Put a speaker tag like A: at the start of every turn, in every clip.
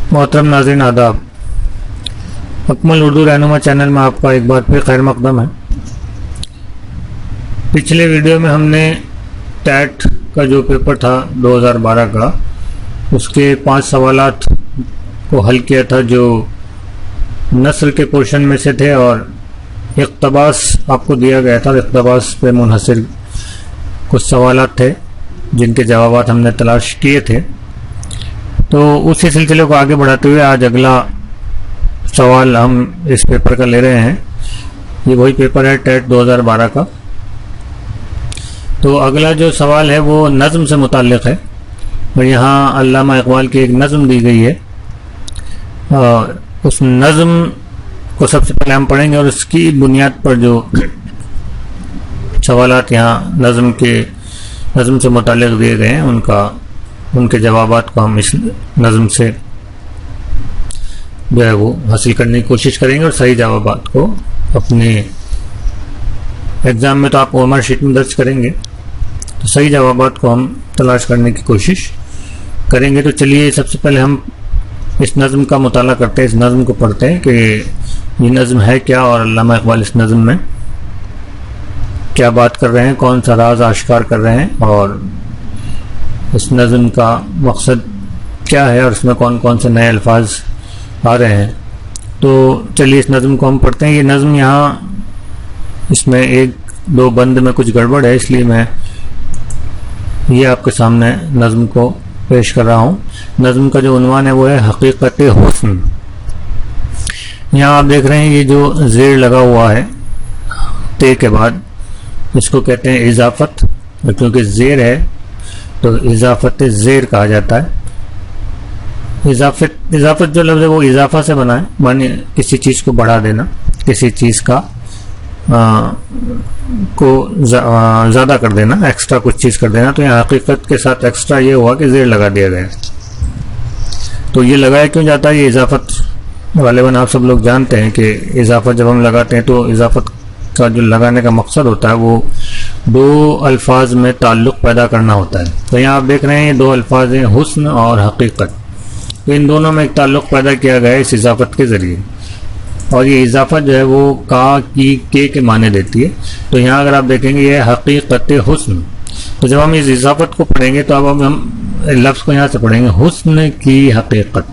A: मोहतरम नाज़रीन आदाब। अकमल उर्दू रहनुमा चैनल में आपका एक बार फिर खैर मकदम है। पिछले वीडियो में हमने टैट का जो पेपर था 2012 का, उसके 5 सवालात को हल किया था जो नस्र के पोर्शन में से थे और इक़्तबास आपको दिया गया था। इक़्तबास पे मुनहसर कुछ सवालात थे जिनके जवाब हमने तलाश किए थे। तो उसी सिलसिले को आगे बढ़ाते हुए आज अगला सवाल हम इस पेपर का ले रहे हैं। ये वही पेपर है टैट 2012 का। तो अगला जो सवाल है वो नज़्म से मुताल्लिक़ है और यहाँ अल्लामा इक़बाल की एक नज़्म दी गई है। उस नज़्म को सबसे पहले हम पढ़ेंगे और उसकी बुनियाद पर जो सवालात यहाँ नज़्म से मुताल्लिक़ दिए गए हैं उनके जवाबात को हम इस नज़्म से जो है वो हासिल करने की कोशिश करेंगे और सही जवाबात को अपने एग्ज़ाम में तो आप ओएमआर शीट में दर्ज करेंगे, तो सही जवाबात को हम तलाश करने की कोशिश करेंगे। तो चलिए सबसे पहले हम इस नज़्म का मुताला करते हैं, इस नज़्म को पढ़ते हैं कि ये नज़्म है क्या और अल्लामा इक़बाल इस नज़्म में क्या बात कर रहे हैं, कौन सा राज आश्कार कर रहे हैं और इस नज़्म का मकसद क्या है और इसमें कौन कौन से नए अल्फाज आ रहे हैं। तो चलिए इस नज़्म को हम पढ़ते हैं। ये नज़्म यहाँ इसमें 1-2 बंद में कुछ गड़बड़ है, इसलिए मैं ये आपके सामने नज़्म को पेश कर रहा हूँ। नज़्म का जो उन्वान है वो है हकीकत हुस्न। यहाँ आप देख रहे हैं ये जो ज़ेर लगा हुआ है ते के बाद, इसको कहते हैं इजाफत, और क्योंकि ज़ेर है तो इजाफत ज़ेर कहा जाता है। इजाफत जो लफ्ज़ है वो इजाफा से बना है, माने किसी चीज़ को बढ़ा देना, किसी चीज़ का को ज़्यादा कर देना, एक्स्ट्रा कुछ चीज़ कर देना। तो यहाँ हकीकत के साथ एक्स्ट्रा ये हुआ कि ज़ेर लगा दिया गया। तो ये लगाया क्यों जाता है? ये इजाफत गालिबन आप सब लोग जानते हैं कि इजाफत जब हम लगाते हैं तो इजाफत का जो लगाने का मकसद होता है वो 2 अल्फाज में ताल्लुक़ पैदा करना होता है। तो यहाँ आप देख रहे हैं ये 2 अल्फाज हैं, हुस्न और हकीकत। तो इन दोनों में एक ताल्लुक़ पैदा किया गया है इस इजाफत के ज़रिए, और ये इजाफत जो है वो का की के माने देती है। तो यहाँ अगर आप देखेंगे ये हकीकत हुस्न। तो जब हम इस इजाफत को पढ़ेंगे तो अब हम लफ्ज़ को यहाँ से पढ़ेंगे हुस्न की हकीकत।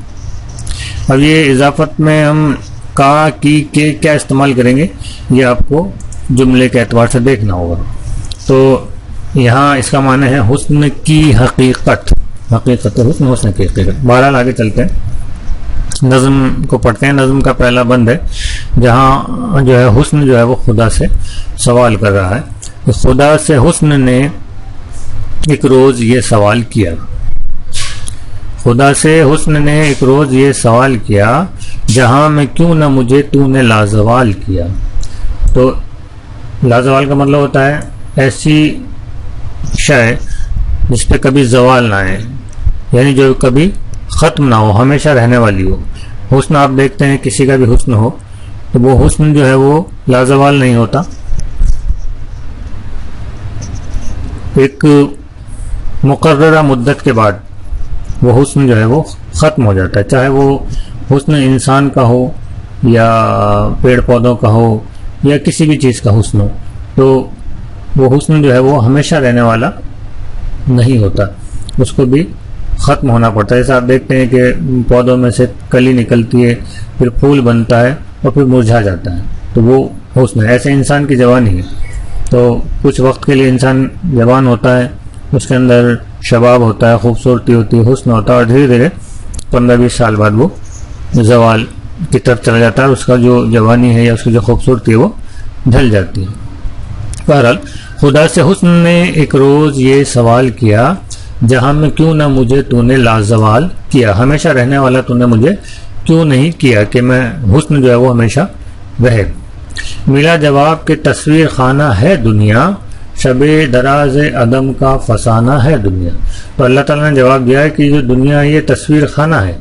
A: अब ये इजाफत में हम का की के क्या इस्तेमाल करेंगे ये आपको जुमले के एतबार से देखना होगा। तो यहाँ इसका माने है हुस्न की हकीकत, हकीकत हुस्न, हुस्न की हकीकत। बहरहाल आगे चलते हैं, नज़्म को पढ़ते हैं। नज़्म का पहला बंद है जहाँ जो है हुस्न जो है वो खुदा से सवाल कर रहा है। तो खुदा से हुस्न ने एक रोज़ ये सवाल किया, खुदा से हुस्न ने एक रोज़ ये सवाल किया, जहाँ में क्यों न मुझे तूने लाजवाल किया। तो लाजवाल का मतलब होता है ऐसी शय जिस पे कभी जवाल ना आए, यानी जो कभी ख़त्म ना हो, हमेशा रहने वाली हो। हुस्न आप देखते हैं किसी का भी हुस्न हो तो वो हुस्न जो है वो लाजवाल नहीं होता, एक मुकर्ररा मुद्दत के बाद वो हुस्न जो है वो ख़त्म हो जाता है। चाहे वो हुस्न इंसान का हो या पेड़ पौधों का हो या किसी भी चीज़ का हुस्न हो, तो वो हुस्न जो है वो हमेशा रहने वाला नहीं होता, उसको भी ख़त्म होना पड़ता है। जैसे आप देखते हैं कि पौधों में से कली निकलती है, फिर फूल बनता है और फिर मुरझा जाता है, तो वो हुस्न है। ऐसे इंसान की जवानी है, तो कुछ वक्त के लिए इंसान जवान होता है, उसके अंदर शबाब होता है, खूबसूरती होती है, हुस्न होता है, और धीरे धीरे 15-20 साल बाद वो जवाल की तरफ चला जाता है, उसका जो जवानी है या उसकी जो खूबसूरती है वो ढल जाती है। बहरहाल खुदा से हुस्न ने एक रोज़ ये सवाल किया, जहाँ में क्यों ना मुझे तूने लाजवाल किया, हमेशा रहने वाला तूने मुझे क्यों नहीं किया कि मैं हुस्न जो है वो हमेशा रहे। मिला जवाब के तस्वीर खाना है दुनिया, शबे दराज अदम का फसाना है दुनिया। तो अल्लाह ताला ने जवाब दिया है कि जो दुनिया है ये तस्वीर खाना है,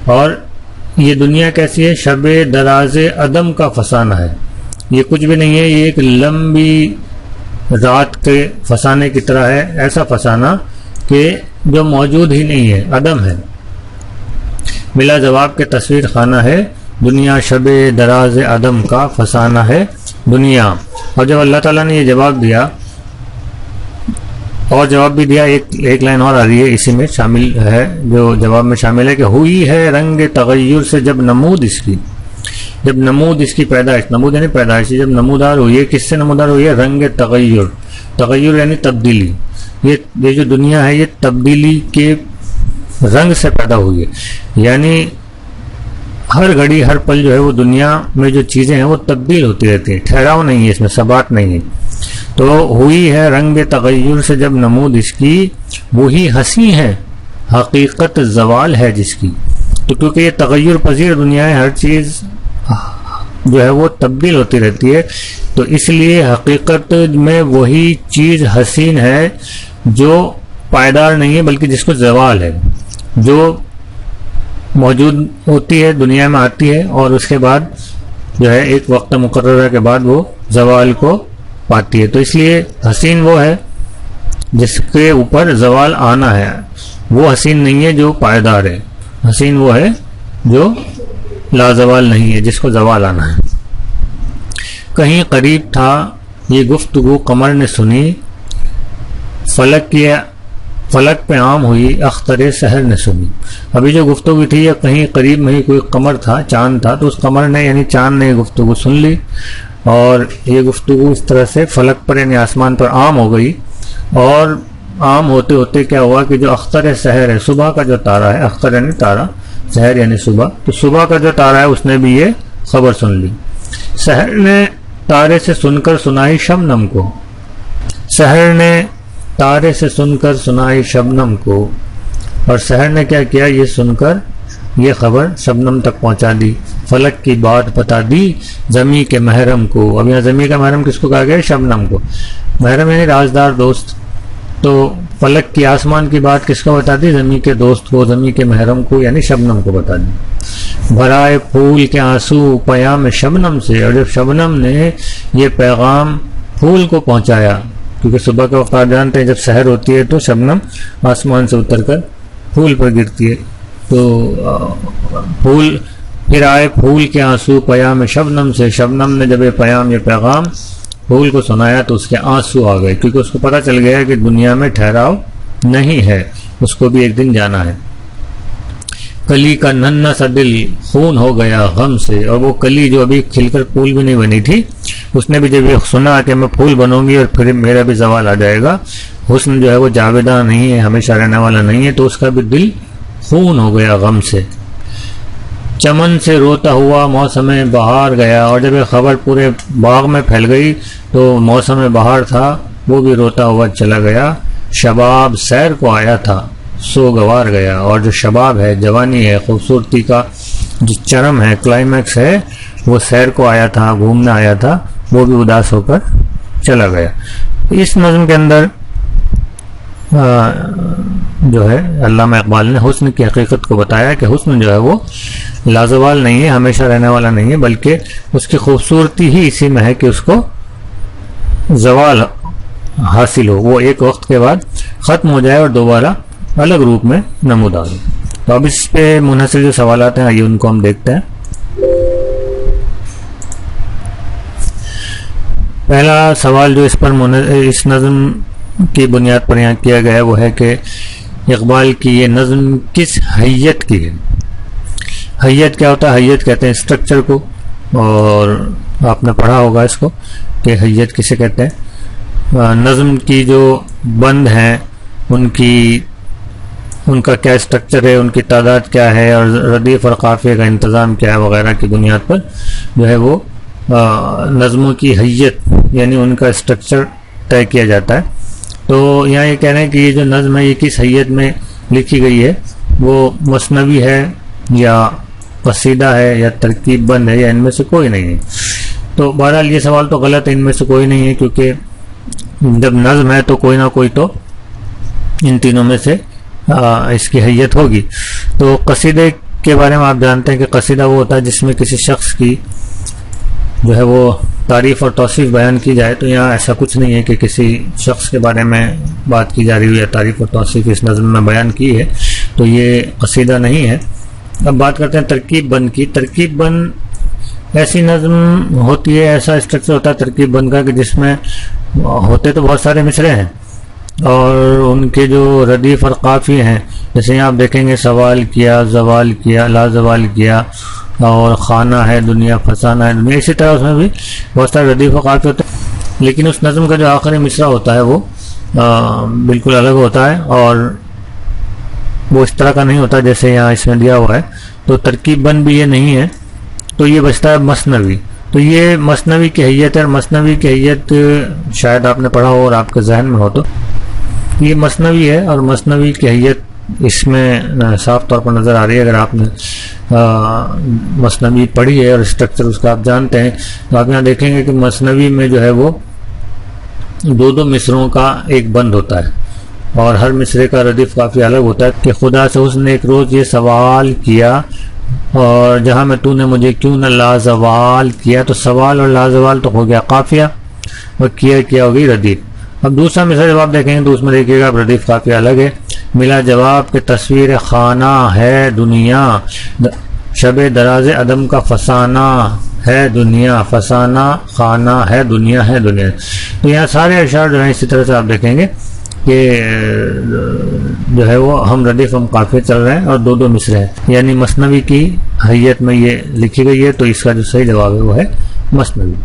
A: और ये दुनिया कैसी है? शबे दराज अदम का फसाना है, ये कुछ भी नहीं है, ये एक लंबी रात के फसाने की तरह है। ऐसा फसाना कि जो मौजूद ही नहीं है, अदम है। मिला जवाब के तस्वीर खाना है दुनिया, शबे दराज आदम का फसाना है दुनिया। और जब अल्लाह ताला ने ये जवाब दिया और जवाब भी दिया, एक लाइन और आ रही है इसी में शामिल है, जो जवाब में शामिल है कि हुई है रंग तगय्युर से जब नमूद इसकी, जब नमूद इसकी पैदाइश, नमूद यानी पैदाइश, जब नमूदार हुई है, किससे नमूदार हुई है? रंग तगय्युर, तगय्युर यानी तब्दीली। ये जो दुनिया है ये तब्दीली के रंग से पैदा हुई है, यानी हर घड़ी हर पल जो है वो दुनिया में जो चीज़ें हैं वो तब्दील होती रहती हैं, ठहराव नहीं है इसमें, सबात नहीं है। तो हुई है रंग तगय्युर से जब नमूद इसकी, वही हंसी है हकीकत जवाल है जिसकी। तो क्योंकि ये तगय्युर पजीर दुनिया है, हर चीज़ जो है वो तब्दील होती रहती है, तो इसलिए हकीकत में वही चीज़ हसीन है जो पायदार नहीं है बल्कि जिसको जवाल है, जो मौजूद होती है, दुनिया में आती है और उसके बाद जो है एक वक्त मुकर्रर के बाद वो जवाल को पाती है। तो इसलिए हसीन वो है जिसके ऊपर जवाल आना है, वो हसीन नहीं है जो पायदार है, हसीन वो है जो लाजवाल नहीं है जिसको जवाल आना है। कहीं करीब था ये गुफ्तगू कमर ने सुनी, फलक पे आम हुई अख्तरे सहर ने सुनी। अभी जो गुफ्तगू थी या कहीं करीब में ही कोई कमर था, चांद था, तो उस कमर ने यानी चांद ने गुफ्तगू सुन ली और ये गुफ्तगू इस तरह से फलक पर यानी आसमान पर आम हो गई। और आम होते होते क्या हुआ कि जो अख्तर सहर है, सुबह का जो तारा है, अख्तर यानी तारा, सहर यानी सुबह, तो सुबह का जो तारा है उसने भी ये खबर सुन ली। सहर ने तारे से सुनकर सुनाई शबनम को, सहर ने तारे से सुनकर सुनाई शबनम को, और सहर ने क्या किया, ये सुनकर ये खबर शबनम तक पहुंचा दी। फलक की बात बता दी जमी के महरम को। अब यहाँ जमी का महरम किसको कहा गया? शबनम को। महरम यानी राजदार दोस्त। तो फलक की आसमान की बात किसको बता दी? जमी के दोस्त को, जमी के महरम को यानी शबनम को बता दी। भराए फूल के आंसू पयाम शबनम से, और जब शबनम ने ये पैगाम फूल को पहुंचाया, क्योंकि सुबह का वक्त आप जानते हैं जब सहर होती है तो शबनम आसमान से उतरकर फूल पर गिरती है। तो फूल फिर आए फूल के आंसू पयाम शबनम से, शबनम ने जब ये पयाम ये पैगाम फूल को सुनाया तो उसके आंसू आ गए, क्योंकि उसको पता चल गया कि दुनिया में ठहराव नहीं है, उसको भी एक दिन जाना है। कली का नन्हा सा दिल खून हो गया गम से, और वो कली जो अभी खिलकर फूल भी नहीं बनी थी, उसने भी जब ये सुना कि मैं फूल बनूंगी और फिर मेरा भी जवाल आ जाएगा, हुस्न जो है वो जावेदा नहीं है, हमेशा रहने वाला नहीं है, तो उसका भी दिल खून हो गया गम से। चमन से रोता हुआ मौसम बहार गया, और जब ये खबर पूरे बाग में फैल गई तो मौसम बहार था वो भी रोता हुआ चला गया। शबाब सैर को आया था सो गवार गया, और जो शबाब है, जवानी है, खूबसूरती का जो चरम है, क्लाइमैक्स है, वो सैर को आया था, घूमने आया था, वो भी उदास होकर चला गया। इस नज़्म के अंदर जो है अल्लामा इकबाल ने हुस्न की हकीकत को बताया कि हुस्न जो है वो लाजवाल नहीं है, हमेशा रहने वाला नहीं है, बल्कि उसकी खूबसूरती ही इसी में है कि उसको जवाल हासिल हो, वो एक वक्त के बाद ख़त्म हो जाए और दोबारा अलग रूप में नमूदार हो। तो अब इस पे मुनहसर जो सवालात हैं आइए उनको हम देखते हैं। पहला सवाल जो इस इस नज़्म की बुनियाद पर यहाँ किया गया वो है कि इकबाल की ये नज़्म किस हैयत की है। हैयत क्या होता है? हैयत कहते हैं स्ट्रक्चर को, और आपने पढ़ा होगा इसको कि हैयत किसे कहते हैं। नज़्म की जो बंद हैं उनका क्या स्ट्रक्चर है, उनकी तादाद क्या है, और रदीफ और काफ़िये का इंतज़ाम क्या है वगैरह की बुनियाद पर जो है वो नज़्मों की हैयत यानी उनका स्ट्रक्चर तय किया जाता है। तो यहाँ ये कह रहे हैं कि ये जो नज़्म है ये किस हैयत में लिखी गई है, वो मसनवी है या कसीदा है या तरकीब बंद है, या इनमें से कोई नहीं है। तो बहरहाल ये सवाल तो गलत है, इनमें से कोई नहीं है, क्योंकि जब नज़्म है तो कोई ना कोई तो इन तीनों में से इसकी हैयत होगी। तो कसीदे के बारे में आप जानते हैं कि कसीदा वो होता है जिसमें किसी शख्स की जो है वो तारीफ़ और तौसीफ़ बयान की जाए। तो यहाँ ऐसा कुछ नहीं है कि किसी शख्स के बारे में बात की जा रही है या तारीफ़ और तौसीफ़ इस नज़्म में बयान की है, तो ये कसीदा नहीं है। अब बात करते हैं तरकीब बंद की। तरकीब बंद ऐसी नज़म होती है, ऐसा स्ट्रक्चर होता है तरकीब बंद का कि जिसमें होते तो बहुत सारे मिसरे हैं और उनके जो रदीफ और काफ़ी हैं, जैसे यहाँ आप देखेंगे सवाल किया, जवाल किया, लाजवाल किया, और खाना है दुनिया, फसाना है दुनिया, इसी तरह उसमें भी बहुत सारे रदीफ और काफ़ी होते हैं। लेकिन उस नज़म का जो आखिरी मिसरा होता है वो बिल्कुल अलग होता है और वो इस तरह का नहीं होता जैसे यहाँ इसमें दिया हुआ है। तो तरकीब बंद भी ये नहीं है, तो ये बचता है मसनवी। तो ये मसनवी की हैयत है, और मसनवी की हैयत शायद आपने पढ़ा हो और आपके जहन में हो, तो ये मसनवी है और मसनवी की हैयत इसमें साफ तौर पर नज़र आ रही है। अगर आपने मसनवी पढ़ी है और स्ट्रक्चर उसका आप जानते हैं तो आप यहाँ देखेंगे कि मसनवी में जो है वो दो दो मिसरों का एक बंद होता है और हर मिसरे का रदीफ काफ़ी अलग होता है कि खुदा से उसने एक रोज़ ये सवाल किया और जहाँ में तूने मुझे क्यों न लाजवाल किया। तो सवाल और लाजवाल तो हो गया काफिया और किया हो गई रदीफ। अब दूसरा मिसरा जब आप देखेंगे तो उसमें देखिएगा रदीफ काफ़ी अलग है। मिला जवाब के तस्वीर खाना है दुनिया, शबे दराज अदम का फसाना है दुनिया, फसाना खाना है दुनिया है दुनिया। तो यहाँ सारे अशार जो हैं इसी तरह से आप देखेंगे कि जो है वो हम रदीफ हम काफ़ी चल रहे हैं और दो दो मिसरे हैं, यानी मसनवी की हैयत में ये लिखी गई है। तो इसका जो सही जवाब है वो है मसनवी।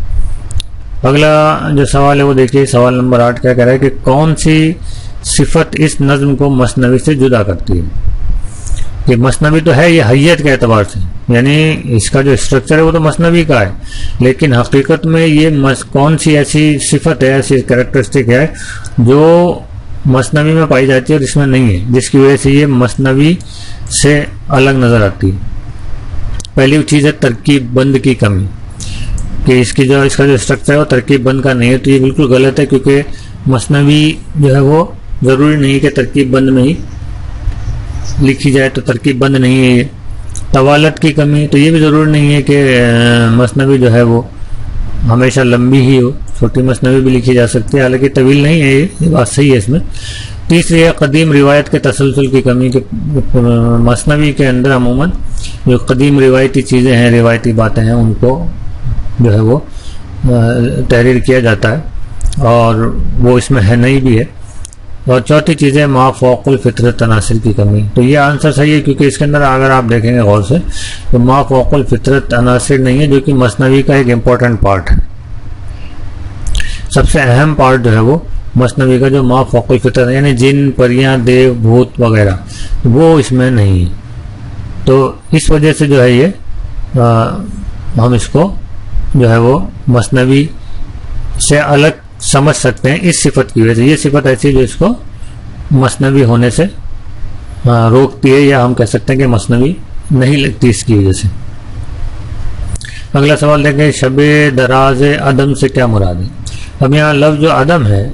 A: अगला जो सवाल है वो देखिए, सवाल नंबर 8 क्या कह रहा है कि कौन सी सिफत इस नज़्म को मसनवी से जुदा करती है। कि मसनवी तो है ये हैयत के एतबार से, यानी इसका जो स्ट्रक्चर है वो तो मसनवी का है, लेकिन हकीकत में ये कौन सी ऐसी सिफत है, ऐसी कैरेक्टरिस्टिक है जो मसनवी में पाई जाती है और इसमें नहीं है, जिसकी वजह से ये मसनवी से अलग नज़र आती है। पहली चीज़ है तरकीब बंद की कमी, कि इसका जो स्ट्रक्चर है वो तरकीब बंद का नहीं है। तो ये बिल्कुल गलत है, क्योंकि मसनवी जो है वो ज़रूरी नहीं है कि तरकीब बंद में ही लिखी जाए, तो तरकीब बंद नहीं है ये। तवालत की कमी, तो ये भी ज़रूरी नहीं है कि मसनवी जो है वो हमेशा लंबी ही हो, छोटी मसनवी भी लिखी जा सकती है, हालांकि तवील नहीं है ये बात सही है इसमें। तीसरी है कदीम रिवायत के तसलसल की कमी, के मसनवी के अंदर अमूमन जो कदीम रिवायती चीज़ें हैं, रिवायती बातें हैं, उनको जो है वो तहरीर किया जाता है और वो इसमें है नहीं भी है। और चौथी चीज़ है माफ़ौक़ुल फ़ितरत अनासिर की कमी। तो ये आंसर सही है, क्योंकि इसके अंदर अगर आप देखेंगे गौर से तो माफ़ौक़ुल फ़ितरत अनासिर नहीं है, जो कि मसनवी का एक इम्पॉर्टेंट पार्ट है। सबसे अहम पार्ट जो है वो मसनवी का जो माफ़ौक़ुल फ़ितरत यानी जिन, परियां, देव, भूत वगैरह, वो इसमें नहीं है। तो इस वजह से जो है ये हम इसको जो है वो मसनवी से अलग समझ सकते हैं इस सिफत की वजह से। ये सिफत ऐसी जो इसको मसनवी होने से रोकती है, या हम कह सकते हैं कि मसनवी नहीं लगती इसकी वजह से। अगला सवाल देखें, शबे दराज अदम से क्या मुराद है। अब यहाँ लफ्ज़ जो अदम है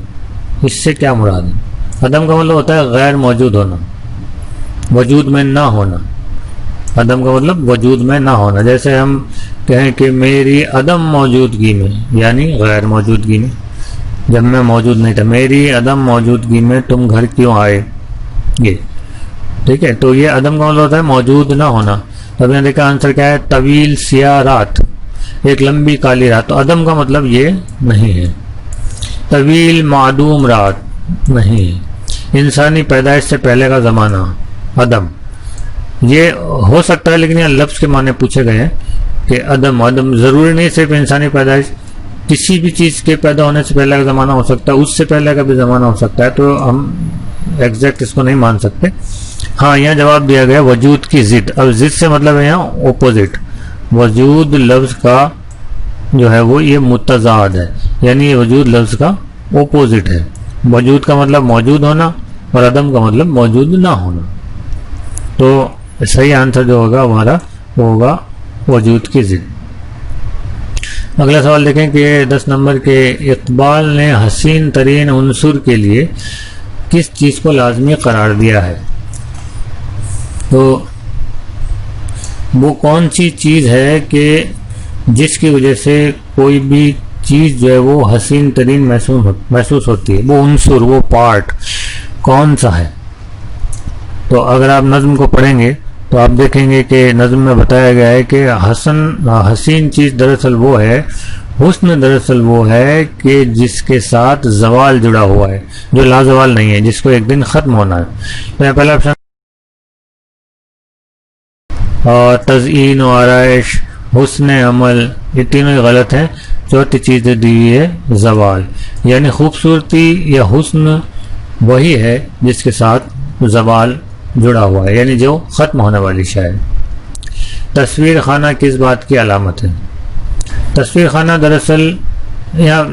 A: इससे क्या मुराद है। अदम का मतलब होता है गैर मौजूद होना, वजूद में ना होना। अदम का मतलब वजूद में ना होना। जैसे हम कहें कि मेरी अदम मौजूदगी में, यानी गैर मौजूदगी में, जब मैं मौजूद नहीं था, मेरी अदम मौजूदगी में तुम घर क्यों आए, ये ठीक है। तो ये अदम का मतलब होता है मौजूद ना होना। तब यहाँ देखा आंसर क्या है, तवील सिया रात, एक लंबी काली रात। तो अदम का मतलब ये नहीं है। तवील मादूम रात नहीं है। इंसानी पैदाइश से पहले का ज़माना अदम, ये हो सकता है, लेकिन यहाँ लफ्ज़ के माने पूछे गए हैं कि अदम ज़रूरी नहीं सिर्फ इंसानी पैदाइश, किसी भी चीज़ के पैदा होने से पहले का ज़माना हो सकता है, उससे पहले का भी ज़माना हो सकता है। तो हम एग्जैक्ट इसको नहीं मान सकते। हाँ, यहाँ जवाब दिया गया वजूद की ज़िद। अब ज़िद से मतलब है यहाँ ओपोजिट। वजूद लफ्ज़ का जो है वो ये मुतज़ाद है, यानी ये वजूद लफ्ज़ का ओपोजिट है। वजूद का मतलब मौजूद होना और अदम का मतलब मौजूद ना होना। तो सही आंसर जो होगा हमारा वो होगा वजूद की ज़िद। अगला सवाल देखें कि 10 नंबर के, इकबाल ने हसीन तरीन उनसुर के लिए किस चीज़ को लाजमी करार दिया है। तो वो कौन सी चीज़ है कि जिसकी वजह से कोई भी चीज़ जो है वो हसीन तरीन महसूस होती है, वो उनसुर, वो पार्ट कौन सा है। तो अगर आप नज़्म को पढ़ेंगे तो आप देखेंगे कि नज़्म में बताया गया है कि हसीन चीज़ दरअसल वो है, हुस्न दरअसल वो है कि जिसके साथ जवाल जुड़ा हुआ है, जो लाजवाल नहीं है, जिसको एक दिन ख़त्म होना है। तो पहला ऑप्शन और तज़ीन व आराइश, हुस्न अमल, ये तीनों ही गलत हैं। चौथी चीज़ दी हुई है जवाल, यानी खूबसूरती या हुस्न वही है जिसके साथ जवाल जुड़ा हुआ है, यानी जो ख़त्म होने वाली शय है। तस्वीर खाना किस बात की अलामत है? तस्वीर खाना दरअसल यहाँ,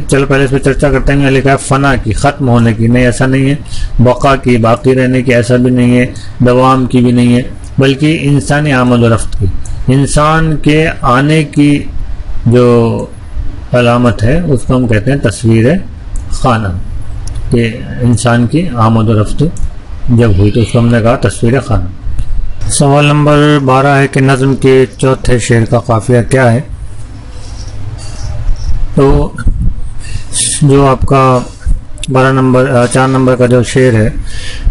A: चलो पहले इस पर चर्चा करते हैं। यहाँ लिखा है फना की, ख़त्म होने की, नहीं ऐसा नहीं है। बका की, बाकी रहने की, ऐसा भी नहीं है। दवाम की भी नहीं है, बल्कि इंसानी आमद व रफ्त की, इंसान के आने की जो अलामत है उसको हम कहते हैं तस्वीर खाना, कि इंसान की आमद व रफ्त जब हुई तो उसको हमने कहा तस्वीर खाना। सवाल नंबर 12 है कि नज़्म के चौथे शेर का काफिया क्या है? तो जो आपका 4 नंबर का जो शेर है,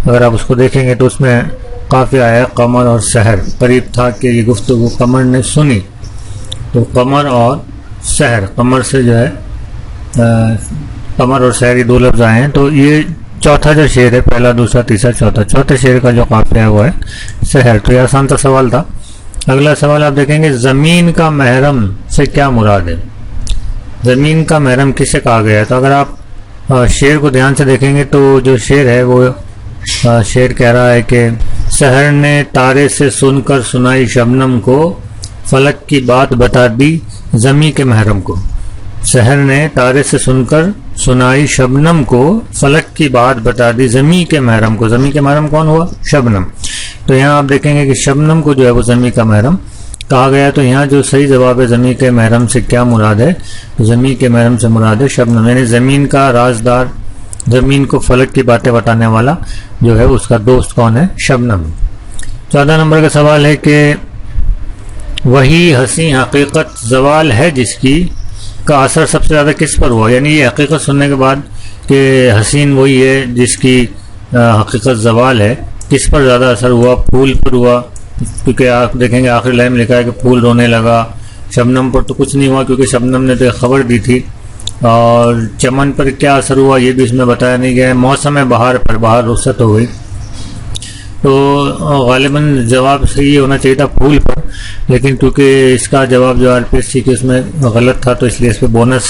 A: अगर आप उसको देखेंगे तो उसमें काफिया है कमर और सहर। करीब था कि ये गुफ्तगू कमर ने सुनी, तो कमर और सहर, कमर से जो है कमर और सहर, ये 2 लफ्ज़ आए हैं। तो ये चौथा जो शेर है, पहला, दूसरा, तीसरा, चौथा, चौथे शेर का जो काफिया है वो है सहर। तो ये आसान सा सवाल था। अगला सवाल आप देखेंगे, ज़मीन का महरम से क्या मुराद है? ज़मीन का महरम किसे कहा गया है? तो अगर आप शेर को ध्यान से देखेंगे तो जो शेर है वो शेर कह रहा है कि सहर ने तारे से सुनकर सुनाई शबनम को, फलक की बात बता दी ज़मी के महरम को। सहर ने तारे से सुनकर सुनाई शबनम को, फलक की बात बता दी ज़मी के महरम को। ज़मी के महरम कौन हुआ? शबनम। तो यहाँ आप देखेंगे कि शबनम को जो है वो ज़मी का महरम कहा गया। तो यहाँ जो सही जवाब है ज़मी के महरम से क्या मुराद है? ज़मी के महरम से मुराद है शबनम, यानी ज़मीन का राजदार, ज़मीन को फलक की बातें बताने वाला जो है उसका दोस्त कौन है? शबनम। 14 नंबर का सवाल है कि वही हसी हकीकत जवाल है जिसकी का असर सबसे ज़्यादा किस पर हुआ? यानी ये हकीकत सुनने के बाद कि हसीन वही है जिसकी हकीकत जवाल है, किस पर ज़्यादा असर हुआ? फूल पर हुआ, क्योंकि आप देखेंगे आखिरी लाइन में लिखा है कि फूल रोने लगा। शबनम पर तो कुछ नहीं हुआ क्योंकि शबनम ने तो खबर दी थी। और चमन पर क्या असर हुआ ये भी इसमें बताया नहीं गया है। मौसम बहार पर, बहार रुखसत हो गई, तो गालिबन जवाब सही होना चाहिए था फूल पर, लेकिन क्योंकि इसका जवाब जो आरपीएससी के उसमें गलत था तो इसलिए इस पर बोनस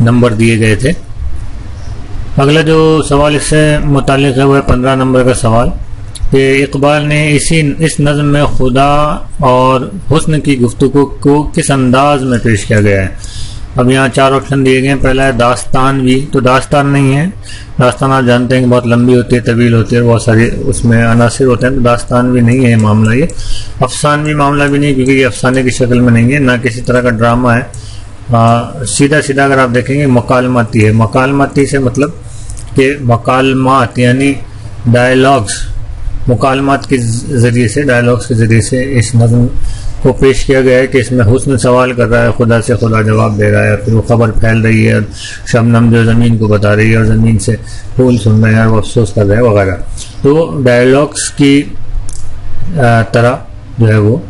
A: नंबर दिए गए थे। अगला जो सवाल इससे मुतालिक है वो है 15 नंबर का सवाल कि इकबाल ने इस नज़्म में खुदा और हुस्न की गुफ्तगू को किस अंदाज में पेश किया गया है? अब यहाँ 4 ऑप्शन दिए गए हैं। पहला है दास्तान भी, तो दास्तान नहीं है। दास्तान आप जानते हैं कि बहुत लंबी होती है, तवील होती है, बहुत सारे उसमें अनासिर होते हैं, तो दास्तान भी नहीं है मामला। ये अफसान भी मामला भी नहीं, क्योंकि ये अफसाने की शक्ल में नहीं है, ना किसी तरह का ड्रामा है। सीधा सीधा अगर आप देखेंगे मकालमाती है। मकालमाती से मतलब कि मकालमात यानी डायलॉग्स, मुकालमात के ज़रिए से, डायलॉग्स के ज़रिए से इस नज़्म को पेश किया गया है कि इसमें हुस्न सवाल कर रहा है खुदा से, खुदा जवाब दे रहा है, फिर वो खबर फैल रही है, शबनम जो ज़मीन को बता रही है और ज़मीन से फूल सुन रहे हैं और वो अफसोस कर रहे हैं वगैरह। तो डायलॉग्स की तरह जो है वो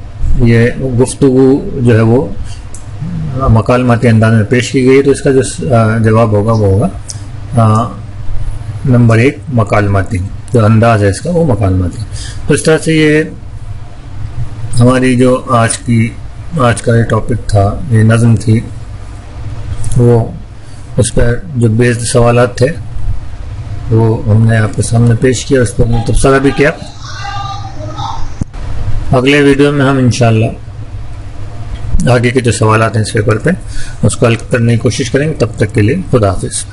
A: ये गुफ्तगू जो है वो मकालमाती अंदाज में पेश की गई। तो इसका जो जवाब होगा वो होगा नंबर 1 मकालमाती, जो अंदाज है इसका वो मकालमाती। तो इस तरह से ये हमारी जो आज का ये टॉपिक था, ये नज़्म थी, वो उस पर जो बेस्ड सवालात थे वो हमने आपके सामने पेश किया, उस पर हमने तबसरा भी किया। अगले वीडियो में हम इंशाअल्लाह आगे के जो सवालात हैं इस पेपर पे उसको हल करने की कोशिश करेंगे। तब तक के लिए खुदा हाफिज़।